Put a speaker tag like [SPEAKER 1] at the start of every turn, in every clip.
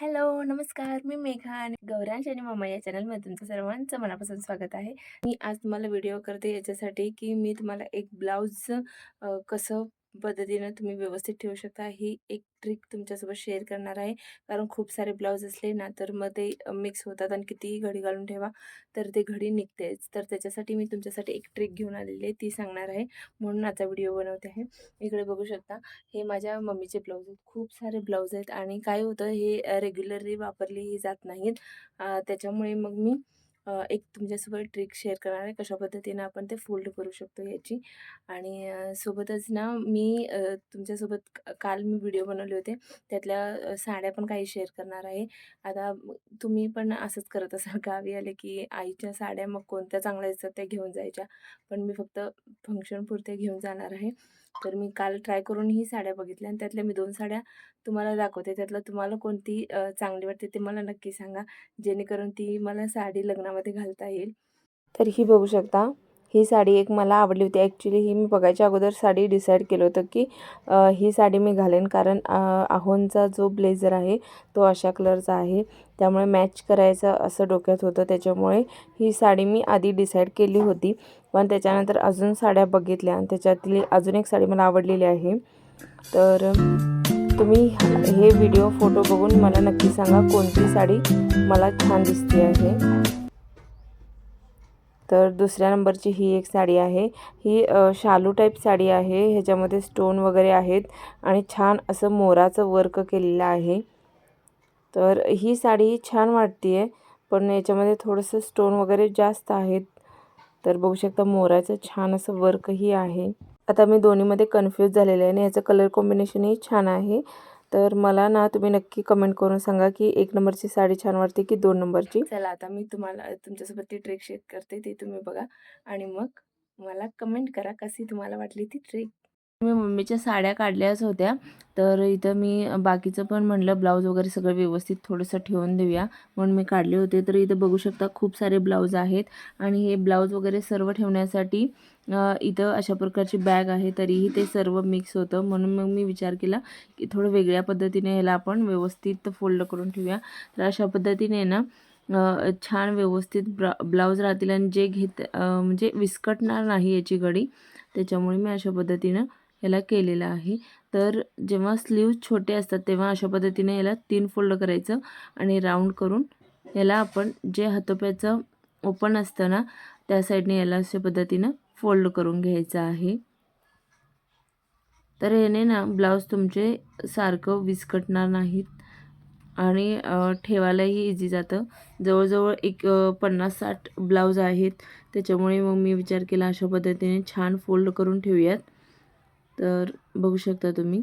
[SPEAKER 1] Hello, नमस्कार. मी मेघा आणि गौरांश आणि मम्मा या चॅनलमध्ये तुमचं सर्वांचं मनापासून स्वागत आहे. मी आज तुम्हाला व्हिडिओ करते याच्यासाठी, की मी तुम्हाला एक ब्लाऊज कसं पद्धतीनं तुम्ही व्यवस्थित ठेवू शकता, ही एक ट्रिक तुमच्यासोबत शेअर करणार आहे. कारण खूप सारे ब्लाऊज असले ना, तर मग ते मिक्स होतात आणि कितीही घडी घालून ठेवा, तर ते घडी निघतेच. तर त्याच्यासाठी मी तुमच्यासाठी एक ट्रिक घेऊन आलेली आहे, ती सांगणार आहे. म्हणून आजचा व्हिडिओ बनवते आहे. इकडे बघू शकता. हे माझ्या मम्मीचे ब्लाऊज आहेत. खूप सारे ब्लाऊज आहेत आणि काय होतं हे रेग्युलरली वापरलीही जात नाहीत. त्याच्यामुळे मग मी एक तुमच्यासोबत ट्रिक शेअर करणार आहे, कशा पद्धतीनं आपण ते फोल्ड करू शकतो याची. आणि सोबतच ना मी तुमच्यासोबत काल मी व्हिडिओ बनवले होते, त्यातल्या साड्या पण काही शेअर करणार आहे. आता तुम्ही पण असंच करत असाल, गावी आले की आईच्या साड्या मग कोणत्या चांगल्या दिसतात त्या घेऊन जायच्या. पण मी फक्त फंक्शनपुरते घेऊन जाणार आहे. तर मी काल ट्राय करून ही साड्या बघितल्या आणि त्यातल्या मी 2 साड्या तुम्हाला दाखवते. त्यातलं तुम्हाला कोणती चांगली वाटते ते मला नक्की सांगा, जेणेकरून ती मला साडी लग्नामध्ये घालता येईल. तर ही बघू शकता. ही साडी एक मला आवडली होती. ॲक्च्युली ही मी बघायच्या अगोदर साडी डिसाईड केलं होतं, की ही साडी मी घालेन कारण आहोंचा जो ब्लेझर आहे तो अशा कलरचा आहे. त्यामुळे मॅच करायचं असं डोक्यात होतं. त्याच्यामुळे ही साडी मी आधी डिसाईड केली होती. पण त्याच्यानंतर अजून साड्या बघितल्या आणि त्याच्यातली अजून एक साडी मला आवडलेली आहे. तर तुम्ही हे व्हिडिओ फोटो बघून मला नक्की सांगा कोणती साडी मला छान दिसते आहे. तर दुसऱ्या नंबरची ही एक साडी आहे. ही शालू टाईप साडी आहे. ह्याच्यामध्ये स्टोन वगैरे आहेत आणि छान असं मोराचं वर्क केलेलं आहे. तर ही साडी छान वाटते आहे, पण याच्यामध्ये थोडंसं स्टोन वगैरे जास्त आहेत. तर बघू शकता मोराचं छान असं वर्कही आहे. आता मी दोन्हीमध्ये कन्फ्यूज झालेले आहे आणि याचं कलर कॉम्बिनेशनही छान आहे. तर मला ना तुम्ही नक्की कमेंट करून सांगा, की 1 नंबरची साडी छान वाटते की 2 नंबरची. चला आता मी तुम्हाला तुमच्यासोबत ती ट्रिक शेअर करते, ती तुम्ही बघा आणि मग मला कमेंट करा कशी तुम्हाला वाटली ती ट्रिक. मी मम्मीच्या साड्या काढल्याच होत्या. तर इथं मी बाकीचं पण म्हटलं ब्लाऊज वगैरे सगळं व्यवस्थित थोडंसं ठेवून देऊया म्हणून मी काढले होते. तर इथं बघू शकता खूप सारे ब्लाऊज आहेत आणि हे ब्लाऊज वगैरे सर्व ठेवण्यासाठी इथं अशा प्रकारची बॅग आहे. तरीही ते सर्व मिक्स होतं म्हणून मग मी विचार केला की थोडं वेगळ्या पद्धतीने ह्याला आपण व्यवस्थित फोल्ड करून ठेवूया. तर अशा पद्धतीने ना छान व्यवस्थित ब्लाऊज राहतील आणि जे म्हणजे विस्कटणार नाही याची घडी. त्याच्यामुळे मी अशा पद्धतीनं याला केलेलं आहे. तर जेव्हा स्लीव्ज छोटे असतात तेव्हा अशा पद्धतीने याला 3 फोल्ड करायचं आणि राऊंड करून याला आपण जे हातोप्याचं ओपन असतं ना त्या साईडने याला अशा पद्धतीनं फोल्ड करून घ्यायचं आहे. तर याने ना ब्लाऊज तुमचे सारखं विस्कटणार नाहीत आणि ठेवायलाही इझी जातं. जवळजवळ एक 50-60 ब्लाऊज आहेत. त्याच्यामुळे मग मी विचार केला अशा पद्धतीने छान फोल्ड करून ठेवूयात. तर बघू शकता तुम्ही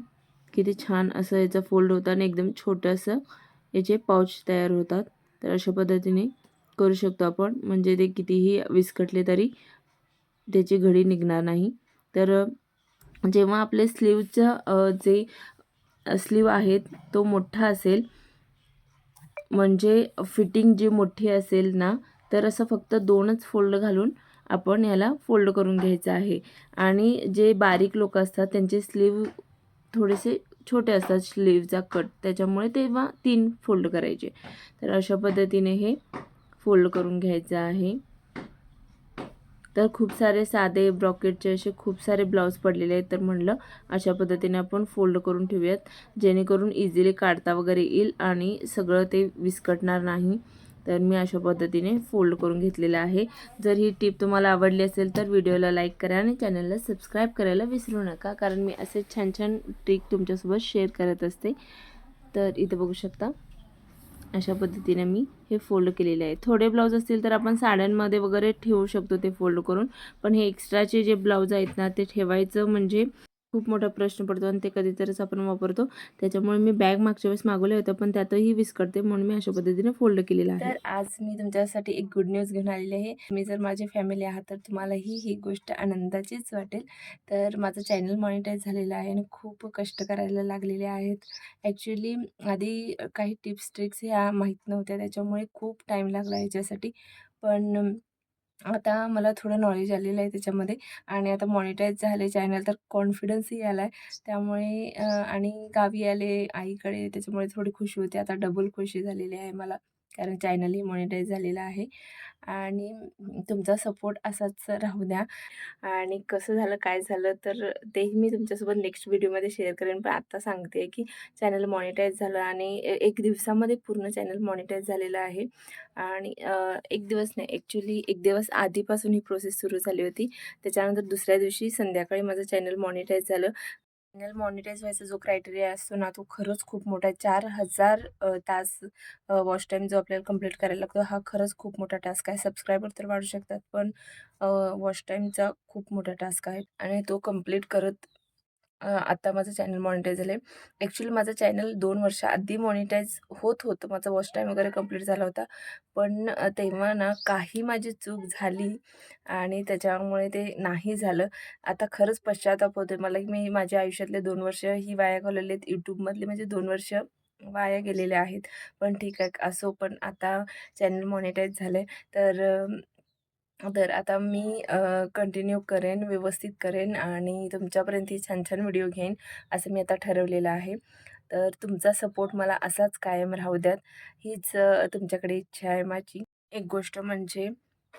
[SPEAKER 1] किती छान असं याचा फोल्ड होतं आणि एकदम छोटंसं याचे पाऊच तयार होतात. तर अशा पद्धतीने करू शकतो आपण, म्हणजे ते कितीही विस्कटले तरी त्याची घडी निघणार नाही. तर जेव्हा आपले स्लीवचं जे स्लीव आहेत तो मोठा असेल, म्हणजे फिटिंग जी मोठी असेल ना, तर असं फक्त 2च फोल्ड घालून आपण याला फोल्ड करून घ्यायचं आहे. आणि जे बारीक लोक असतात त्यांचे स्लीव थोडेसे छोटे असतात, स्लीवचा कट, त्याच्यामुळे तेव्हा 3 फोल्ड करायचे. तर अशा पद्धतीने हे फोल्ड करून घ्यायचं आहे. तर खूप सारे साधे ब्रॉकेटचे असे खूप सारे ब्लाऊज पडलेले आहेत. तर म्हटलं अशा पद्धतीने आपण फोल्ड करून ठेवूयात, जेणेकरून इझिली काढता वगैरे येईल आणि सगळं ते विस्कटणार नाही. तर मी अशा पद्धतीने फोल्ड करून घेतलेलं आहे. जर ही टिप तुम्हाला आवडली असेल तर व्हिडिओला लाईक करा आणि चॅनलला सबस्क्राईब करायला विसरू नका, कारण मी असे छान छान ट्रिक तुमच्यासोबत शेअर करत असते. तर इथे बघू शकता अशा पद्धतीने मी हे फोल्ड केलेले आहे. थोडे ब्लाऊज असतील तर आपण साड्यांमध्ये वगैरे ठेवू शकतो ते फोल्ड करून, पण हे एक्स्ट्राचे जे ब्लाऊज आहेत ना ते ठेवायचं म्हणजे खूप मोठा प्रश्न पडतो आणि ते कधीतरीच आपण वापरतो. त्याच्यामुळे मी बॅग मागच्या वेळेस मागवले होते, पण त्यातही विस्कटते म्हणून मी अशा पद्धतीने फोल्ड केलेलं आहे. तर आज मी तुमच्यासाठी एक गुड न्यूज घेऊन आलेली आहे. तुम्ही जर माझी फॅमिली आहात तर तुम्हालाही ही गोष्ट आनंदाचीच वाटेल. तर माझं चॅनल मॉनिटाईज झालेलं आहे आणि खूप कष्ट करायला लागलेले आहेत. ॲक्च्युली आधी काही टिप्स ट्रिक्स ह्या माहीत नव्हत्या, त्याच्यामुळे खूप टाईम लागला ह्याच्यासाठी. पण आता मला थोडं नॉलेज आलेलं आहे त्याच्यामध्ये आणि आता मॉनिटाईज झाले चॅनल तर कॉन्फिडन्सही आला आहे. त्यामुळे आणि गावी आले आईकडे त्याच्यामुळे थोडी खुशी होते. आता डबल खुशी झालेली आहे मला कारण चॅनलही मॉनिटाईज झालेलं आहे आणि तुमचा सपोर्ट असाच राहू द्या. आणि कसं झालं, काय झालं, तर तेही मी तुमच्यासोबत नेक्स्ट व्हिडिओमध्ये शेअर करेन. पण आत्ता सांगते की चॅनल मॉनिटाईज झालं आणि 1 दिवसामध्ये पूर्ण चॅनल मॉनिटाईज झालेलं आहे. आणि 1 दिवस नाही, ॲक्चुअली 1 दिवस आधीपासून ही प्रोसेस सुरू झाली होती. त्याच्यानंतर दुसऱ्या दिवशी संध्याकाळी माझं चॅनल मॉनिटाईज झालं. चॅनल मॉनिटाईज व्हायचा जो क्रायटेरिया असतो ना, तो खरंच खूप मोठा आहे. 4000 तास वॉच टाईम जो आपल्याला कंप्लीट करायला लागतो, हा खरंच खूप मोठा टास्क आहे. सबस्क्रायबर तर वाढू शकतात, पण वॉच टाईमचा खूप मोठा टास्क आहे आणि तो कंप्लीट करत आता माझं चॅनल मॉनिटाईज झालं आहे. ॲक्चुअली माझं चॅनल 2 वर्षाआधी मॉनिटाईज होत होतं. माझा वॉच टाईम वगैरे कंप्लीट झाला होता. पण तेव्हा ना काही माझी चूक झाली आणि त्याच्यामुळे ते नाही झालं. आता खरंच पश्चाताप होतोय मला, की मी माझ्या आयुष्यातले 2 वर्ष ही वाया घालवले आहेत. YouTubeमधले माझे 2 वर्ष वाया गेलेले आहेत. पण ठीक आहे, असो. पण आता चॅनल मॉनिटाईज झालं तर तर आता मी कंटिन्यू करेन, व्यवस्थित करेन आणि तुमच्यापर्यंत ही छान-छान व्हिडिओ घेईन, असं मी आता ठरवलेलं आहे. तर तुमचा सपोर्ट मला असाच कायम राहू द्यात, हीच तुमच्याकडे इच्छा आहे माझी. एक गोष्ट म्हणजे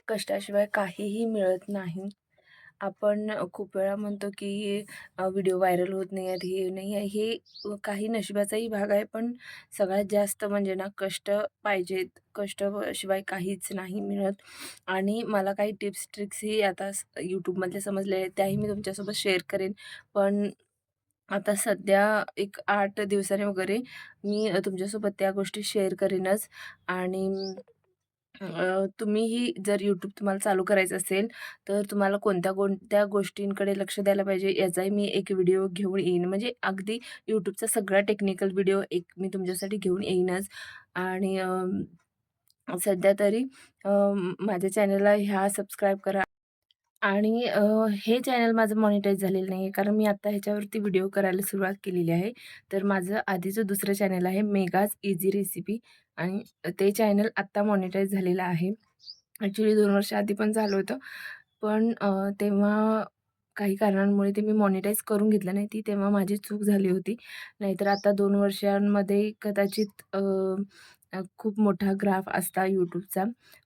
[SPEAKER 1] कष्टाशिवाय काहीही मिळत नाही. आपण खूप वेळा म्हणतो की व्हिडिओ व्हायरल होत नाही आहेत, हे नाही आहे. हे काही नशिबाचाही भाग आहे, पण सगळ्यात जास्त म्हणजे ना कष्ट पाहिजेत. कष्ट शिवाय काहीच नाही मिळत. आणि मला काही टिप्स ट्रिक्सही आता YouTubeमधले समजले आहेत, त्याही मी तुमच्यासोबत शेअर करेन. पण आता सध्या एक 8 दिवसांनी वगैरे मी तुमच्यासोबत त्या गोष्टी शेअर करेनच. आणि तुम्हीही जर YouTube तुम्हाला चालू करायचं असेल, तर तुम्हाला कोणत्या कोणत्या गोष्टींकडे लक्ष द्यायला पाहिजे याचाही मी एक व्हिडिओ घेऊन येईन. म्हणजे अगदी YouTubeचा सगळा टेक्निकल व्हिडिओ एक मी तुमच्यासाठी घेऊन येईनच. आणि सध्या तरी माझ्या चॅनलला सबस्क्राईब करा. आणि हे चॅनल माझं मॉनिटाईज झालेलं नाही आहे, कारण मी आत्ता ह्याच्यावरती व्हिडिओ करायला सुरुवात केलेली आहे. तर माझं आधीचं दुसरं चॅनल आहे मेघाज इझी रेसिपी आणि ते चॅनल आत्ता मॉनिटाईज झालेलं आहे. ॲक्चुअली 2 वर्ष आधी पण झालं होतं. पण तेव्हा काही कारणांमुळे ते मी मॉनिटाईज करून घेतलं नाही. ती तेव्हा माझी चूक झाली होती. नाहीतर आता 2 वर्षांमध्ये कदाचित खूप मोठा ग्राफ असता YouTubeचा.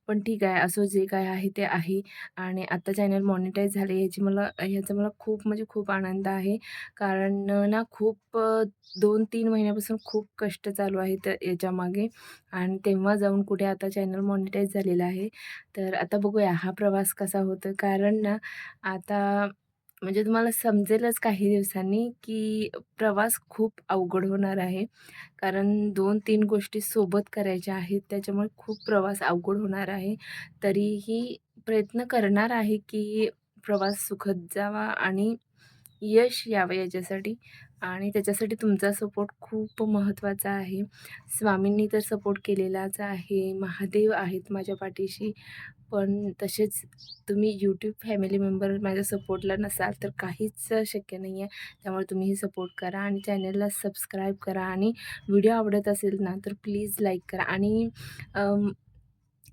[SPEAKER 1] पण ठीक आहे, असो, जे काय आहे ते आहे. आणि आत्ता चॅनल मॉनिटाईज झाले ह्याचा मला खूप म्हणजे खूप आनंद आहे. कारण ना खूप 2-3 महिन्यापासून खूप कष्ट चालू आहेत याच्यामागे आणि तेव्हा जाऊन कुठे आता चॅनल मॉनिटाईज झालेलं आहे. तर आता बघूया हा प्रवास कसा होतो. कारण ना आता म्हणजे तुम्हाला समजेलच काही दिवसांनी, की प्रवास खूप अवघड होणार आहे. कारण 2-3 गोष्टी सोबत करायच्या आहेत, त्याच्यामुळे खूप प्रवास अवघड होणार आहे. तरीही प्रयत्न करणार आहे, की प्रवास सुखद जावा आणि यश यावं याच्यासाठी. आणि त्याच्यासाठी तुमचा सपोर्ट खूप महत्त्वाचा आहे. स्वामींनी तर सपोर्ट केलेलाच आहे, महादेव आहेत माझ्या पाठीशी. पण तसेच तुम्ही यूट्यूब फॅमिली मेंबर माझ्या सपोर्टला नसाल तर काहीच शक्य नाही आहे. त्यामुळे तुम्हीही सपोर्ट करा आणि चॅनलला सबस्क्राईब करा आणि व्हिडिओ आवडत असेल ना तर प्लीज लाईक करा आणि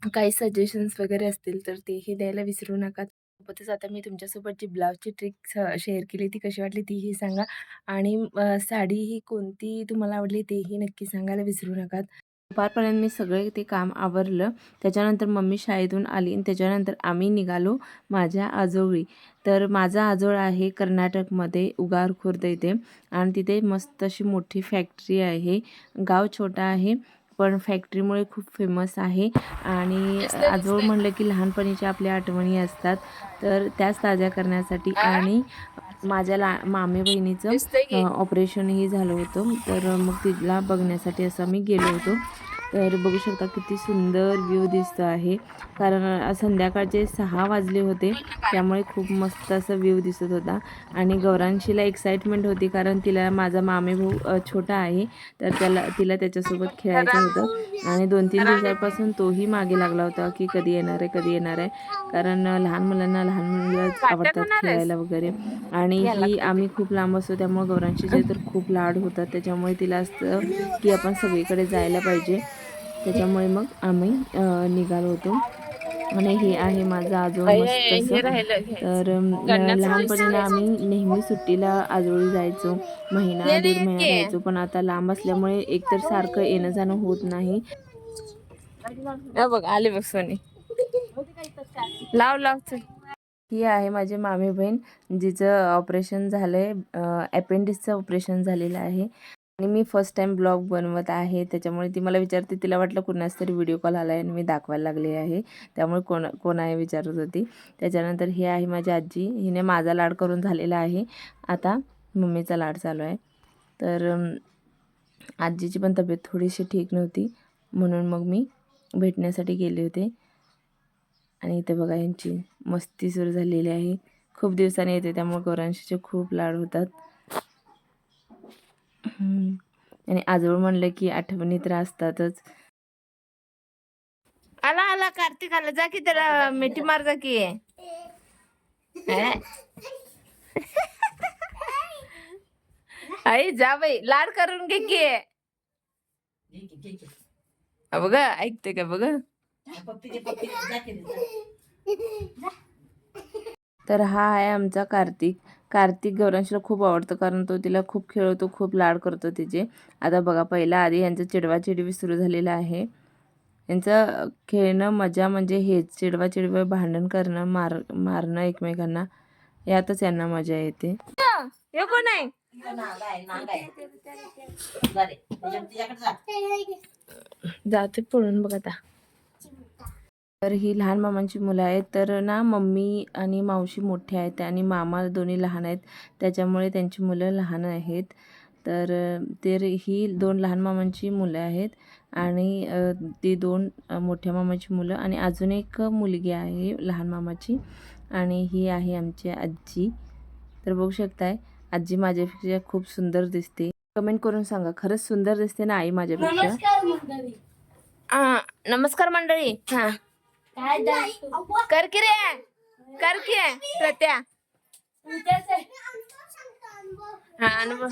[SPEAKER 1] काही सजेशन्स वगैरे असतील तर तेही द्यायला विसरू नका. सोबतच आता मी तुमच्यासोबत जी ब्लाऊजची ट्रिक शेअर केली ती कशी वाटली तीही सांगा आणि साडी ही कोणती तुम्हाला आवडली तेही नक्की सांगायला विसरू नका. दुपारपर्यंत मी सगळे ते काम आवरलं. त्याच्यानंतर मम्मी शाळेतून आली आणि त्याच्यानंतर आम्ही निघालो माझ्या आजोळी. तर माझा आजोळ आहे कर्नाटकमध्ये उगार खुर्द इथे आणि तिथे मस्त अशी मोठी फॅक्टरी आहे. गाव छोटा आहे पण फॅक्टरीमुळे खूप फेमस आहे. आणि आजोळ म्हणलं की लहानपणीच्या आपल्या आठवणी असतात, तर त्याच ताज्या करण्यासाठी आणि माझ्या मामे बहिणीचं ऑपरेशनही झालं होतं. तर मग तिला बघण्यासाठी असं मी गेलो होतो. तर बघू शकता किती सुंदर व्ह्यू दिसतो आहे. कारण संध्याकाळचे 6 वाजले होते, त्यामुळे खूप मस्त असं व्ह्यू दिसत होता. आणि गौरांशीला एक्साइटमेंट होती कारण तिला माझा मामेभाऊ छोटा आहे, तर तिला त्याच्यासोबत खेळायचं होतं. आणि 2-3 दिवसापासून तोही मागे लागला होता की कधी येणार आहे, कधी येणार आहे. कारण लहान मुलांना लहान मुलंच आवडतात खेळायला वगैरे. आणि आम्ही खूप लांब असतो त्यामुळे गौरांशीचे तर खूप लाड होतात. त्याच्यामुळे तिला असतं की आपण सगळीकडे जायला पाहिजे. त्याच्यामुळे मग आम्ही निघालो होतो. आणि हे आहे माझं आजोळ मस्त असं. तर लहानपणी ना आम्ही नेहमी सुट्टीला आजोळी जायचो, महिना दीड महिना राहायचो. पण आता लांब असल्यामुळे एकतर सारखं येणं जाणं होत नाही. बघ आले बघ सोनी, लाव लाव चल. ही आहे माझी मामी बहीण, जिचं ऑपरेशन झालंय, अपेंडिक्सचं ऑपरेशन झालेलं आहे. आणि मी फर्स्ट टाइम ब्लॉग बनवत आहे, त्याच्यामुळे ती मला विचारते. तिला वाटलं कुणाच तरी व्हिडिओ कॉल आला आहे आणि मी दाखवायला लागले आहे, त्यामुळे कोण आहे विचारत होती. त्याच्यानंतर ही आहे माझी आजी, हिने माझा लाड करून झालेला आहे, आता मम्मीचा लाड चालू आहे. तर आजीची पण तब्येत थोडीशी ठीक नव्हती, म्हणून मग मी भेटण्यासाठी गेले होते. आणि इथे बघा यांची मस्ती सुरू झालेली आहे. खूप दिवसांनी येते, त्यामुळे गौरांशीचे खूप लाड होतात. आणि आजोळ म्हणलं की आठवणी तर असतातच. आला आला कार्तिक आला, जा की त्याला मिठी मार जा की. आई जा बाई, लाड करून घे की. बघ ऐकते का बघ. तर हा आहे आमचा कार्तिक. कार्तिक गौरांशीला खूप आवडतं, कारण तो तिला खूप खेळवतो, खूप लाड करतो तिचे. आता बघा, पहिला आधी यांचं चिडवाचिडवी सुरू झालेलं आहे. यांचं खेळणं मजा म्हणजे हेच, चिडवाचिडवी, भांडण करणं, मारणं एकमेकांना, यातच यांना मजा येते. हे कोण आहे? जाते पळून बघ आता. तर ही लहान मामांची मुलं आहेत. तर ना मम्मी आणि मावशी मोठे आहेत आणि मामा दोन्ही लहान आहेत, त्याच्यामुळे त्यांची मुलं लहान आहेत. तर ही 2 लहान मामांची मुलं आहेत आणि ती 2 मोठ्या मामाची मुलं आणि अजून एक मुलगी आहे लहान मामाची. आणि ही आहे आमची आजी. तर बघू शकताय, आजी माझ्यापेक्षा खूप सुंदर दिसते. कमेंट करून सांगा, खरंच सुंदर दिसते ना आई माझ्यापेक्षा? नमस्कार मंडळी. हा कर की रे, कर की प्रत्या. हा अनुभव.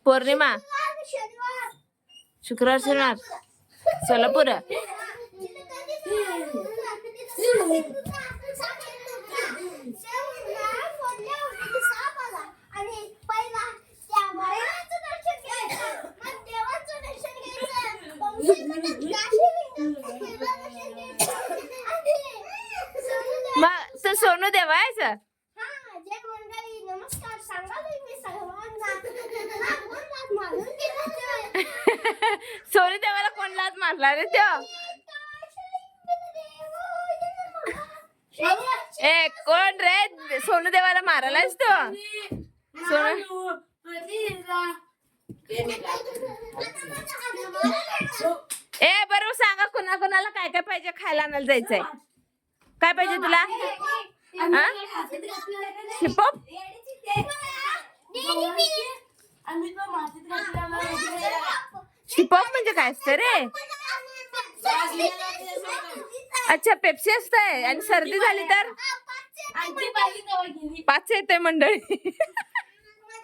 [SPEAKER 1] पौर्णिमा, शुक्रवार, शनिवार, सोलापूर. मग तर सोनू देवायचं. सोनू देवाला कोण लाच मारला रे त्यो? ए कोण रे सोनू देवाला मारायलाच तो? सोनू ए बरोबर सांगा, कोणाला काय काय पाहिजे खायला आणायला जायचंय? काय पाहिजे तुला? शिपप शिपप म्हणजे काय असतं रे? अच्छा, पेप्सी असतंय. आणि सर्दी झाली तर 5 येते मंडळी.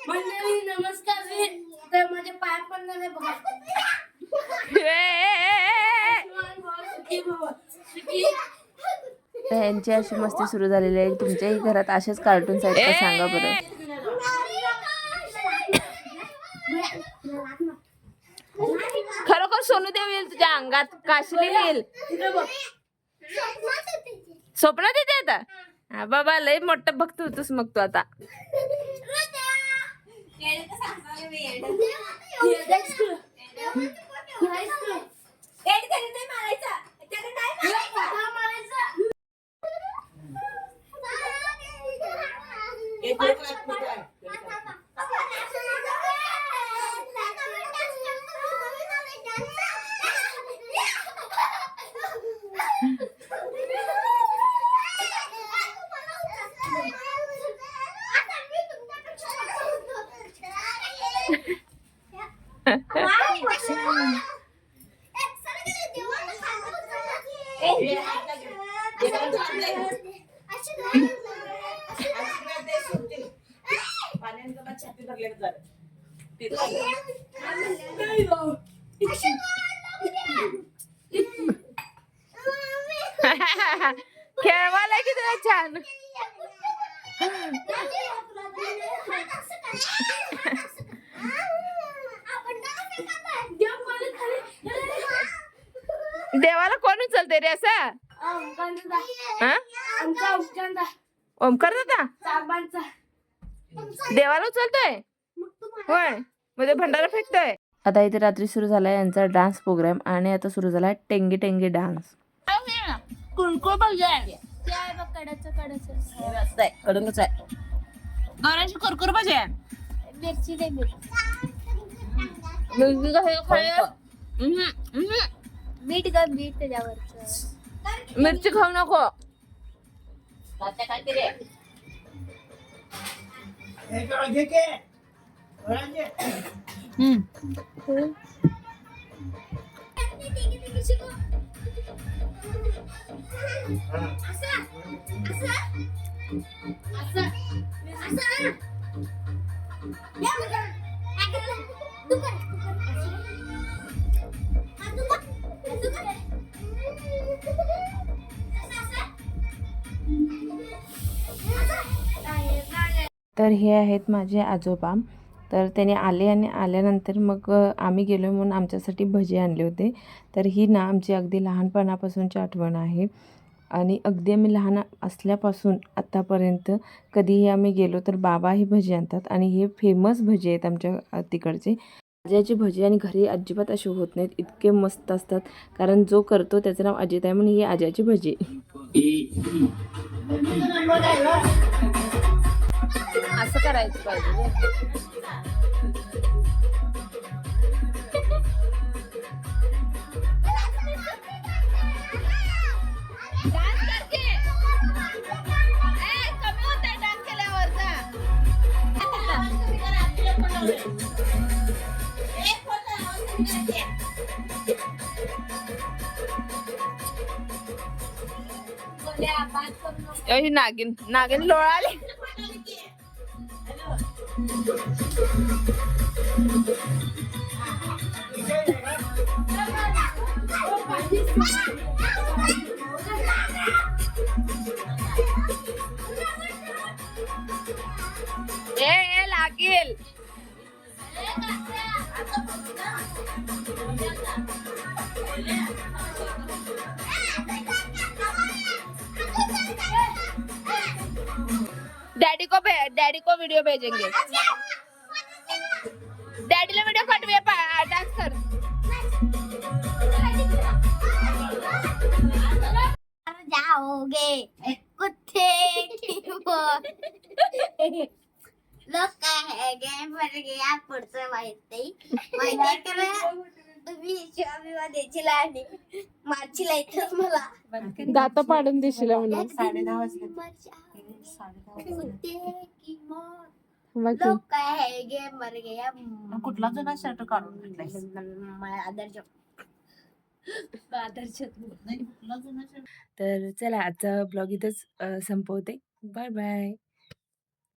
[SPEAKER 2] नमस्कार. तर माझे पाय पडणार आहे बघा.
[SPEAKER 1] यांची अशी मस्ती सुरू झालेली आहे. तुमच्याही घरात असेच कार्टून्स आहेत का सांगा बरं. खरोखर सोनूदेव येईल तुझ्या अंगात, काशली येईल स्वप्नात येते आता. हा बाबा, लय मोठं भक्त होतोस मग तू आता. खेळवायला की तुला छान. देवाला कोण उचलते रे असं? हा? ओमकार दादा देवाला उचलतोय होय, मध्ये भंडारा फेकतोय. आता इथे रात्री सुरू झालाय यांचा डान्स प्रोग्राम आणि आता सुरू झालाय टेंगे टेंगे डान्स. कुणकुळ बघाय कडूनच आहे गौरांची कुरकुर भाजी आहे.
[SPEAKER 2] मिरची दे मीठ ग मीठ त्याच्यावरच.
[SPEAKER 1] मिरची खाऊ नको. तर हे आहेत माझे आजोबा. तर त्याने आले आणि आल्यानंतर मग आम्ही गेलो म्हणून आमच्यासाठी भजी आणले होते. तर ही ना आमची अगदी लहानपणापासूनची आठवण आहे आणि अगदी आम्ही लहान असल्यापासून आत्तापर्यंत कधीही आम्ही गेलो तर बाबा ही भजी आणतात आणि हे फेमस भजी आहेत आमच्या तिकडचे. आज्याची भजी आणि घरी अजिबात अशी होत नाहीत, इतके मस्त असतात. कारण जो करतो त्याचं नाव अजित आहे म्हणून ही आज्याची भजी. असं करायचं पाहिजे. नागिन नागिन लोळाले. ए लागेल. डैडी को वीडियो भेजेंगे. डैडी वीडियो पाठवे डांस कर.
[SPEAKER 2] जाओगे कुत्ते की लोक काय गे मर गया पुढचं माहिती तुम्ही द्यायची आणि मार्चीला येतच मला
[SPEAKER 1] दात पाडून देशील म्हणून.
[SPEAKER 2] 9:30 वाजले. लोक काय गे मर गया.
[SPEAKER 3] कुठला जुना शर्ट काढून घातलाय?
[SPEAKER 2] आदर्श.
[SPEAKER 3] नाही, कुठला जुना शर्ट?
[SPEAKER 1] तर चला आजचा ब्लॉग इथंच संपवते. Bye bye.